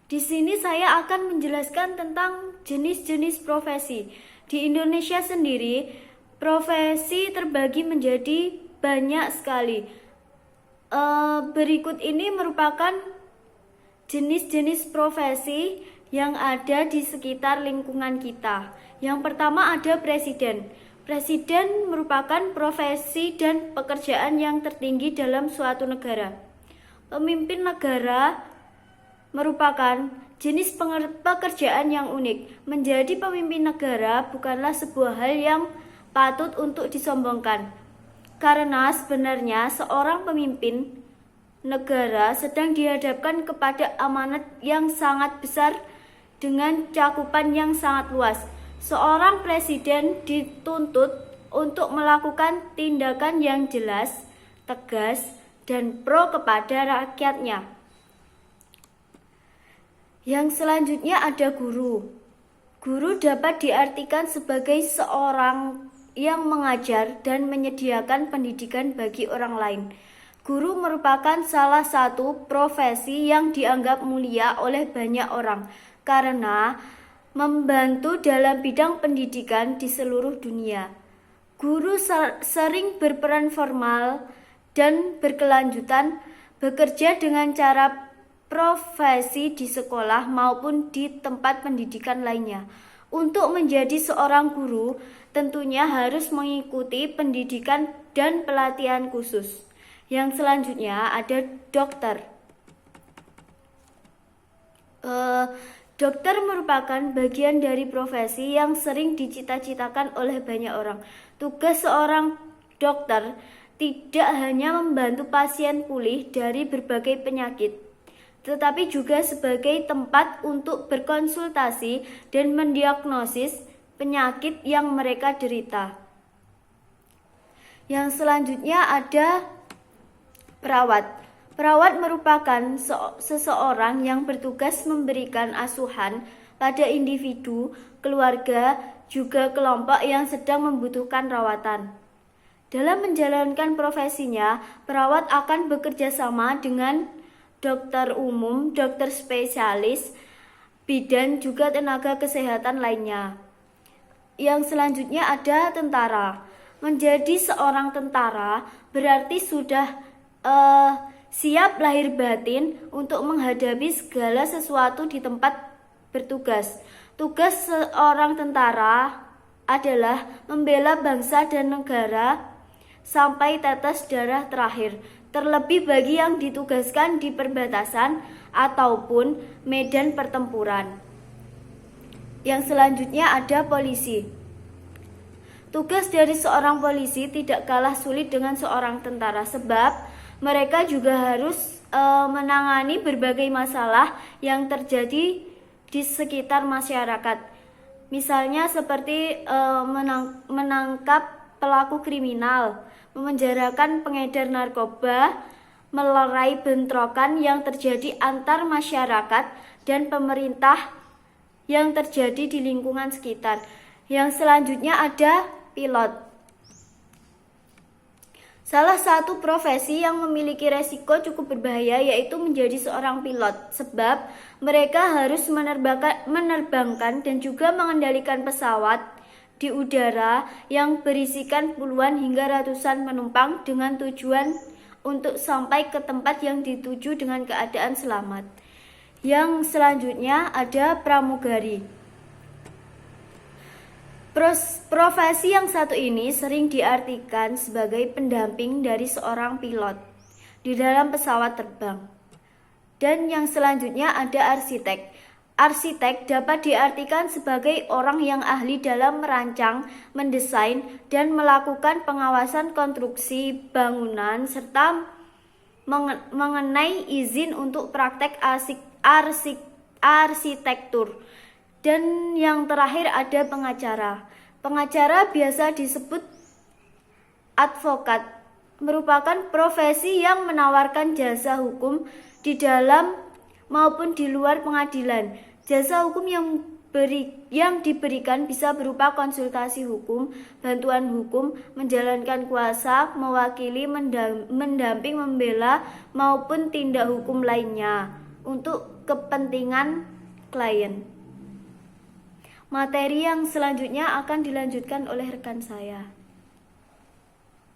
Di sini saya akan menjelaskan tentang jenis-jenis profesi. Di Indonesia sendiri, profesi terbagi menjadi banyak sekali. Berikut ini merupakan jenis-jenis profesi yang ada di sekitar lingkungan kita. Yang pertama ada presiden. Presiden merupakan profesi dan pekerjaan yang tertinggi dalam suatu negara. Pemimpin negara merupakan jenis pekerjaan yang unik. Menjadi pemimpin negara bukanlah sebuah hal yang patut untuk disombongkan. Karena sebenarnya seorang pemimpin negara sedang dihadapkan kepada amanat yang sangat besar dengan cakupan yang sangat luas. Seorang presiden dituntut untuk melakukan tindakan yang jelas, tegas, dan pro kepada rakyatnya. Yang selanjutnya ada guru. Guru dapat diartikan sebagai seorang yang mengajar dan menyediakan pendidikan bagi orang lain. Guru merupakan salah satu profesi yang dianggap mulia oleh banyak orang karena membantu dalam bidang pendidikan di seluruh dunia. Guru sering berperan formal dan berkelanjutan, bekerja dengan cara profesi di sekolah maupun di tempat pendidikan lainnya. Untuk menjadi seorang guru, tentunya harus mengikuti pendidikan dan pelatihan khusus. Yang selanjutnya ada dokter. Dokter merupakan bagian dari profesi yang sering dicita-citakan oleh banyak orang. Tugas seorang dokter tidak hanya membantu pasien pulih dari berbagai penyakit, tetapi juga sebagai tempat untuk berkonsultasi dan mendiagnosis penyakit yang mereka derita. Yang selanjutnya ada perawat. Perawat merupakan seseorang yang bertugas memberikan asuhan pada individu, keluarga, juga kelompok yang sedang membutuhkan rawatan. Dalam menjalankan profesinya, perawat akan bekerja sama dengan dokter umum, dokter spesialis, bidan, juga tenaga kesehatan lainnya. Yang selanjutnya ada tentara. Menjadi seorang tentara berarti sudah siap lahir batin untuk menghadapi segala sesuatu di tempat bertugas. Tugas seorang tentara adalah membela bangsa dan negara sampai tetes darah terakhir, terlebih bagi yang ditugaskan di perbatasan ataupun medan pertempuran. Yang selanjutnya ada polisi. Tugas dari seorang polisi tidak kalah sulit dengan seorang tentara, sebab mereka juga harus menangani berbagai masalah yang terjadi di sekitar masyarakat. Misalnya seperti menangkap pelaku kriminal, memenjarakan pengedar narkoba, melerai bentrokan yang terjadi antar masyarakat dan pemerintah yang terjadi di lingkungan sekitar. Yang selanjutnya ada pilot. Salah satu profesi yang memiliki resiko cukup berbahaya yaitu menjadi seorang pilot, sebab mereka harus menerbangkan dan juga mengendalikan pesawat di udara yang berisikan puluhan hingga ratusan penumpang dengan tujuan untuk sampai ke tempat yang dituju dengan keadaan selamat. Yang selanjutnya ada pramugari. Profesi yang satu ini sering diartikan sebagai pendamping dari seorang pilot di dalam pesawat terbang. Dan yang selanjutnya ada arsitek. Arsitek dapat diartikan sebagai orang yang ahli dalam merancang, mendesain, dan melakukan pengawasan konstruksi bangunan serta mengenai izin untuk praktek arsitektur. Dan yang terakhir ada pengacara. Pengacara biasa disebut advokat, merupakan profesi yang menawarkan jasa hukum di dalam maupun di luar pengadilan. Jasa hukum yang diberikan bisa berupa konsultasi hukum, bantuan hukum, menjalankan kuasa, mewakili, mendamping, membela, maupun tindak hukum lainnya. untuk kepentingan klien. Materi yang selanjutnya akan dilanjutkan oleh rekan saya.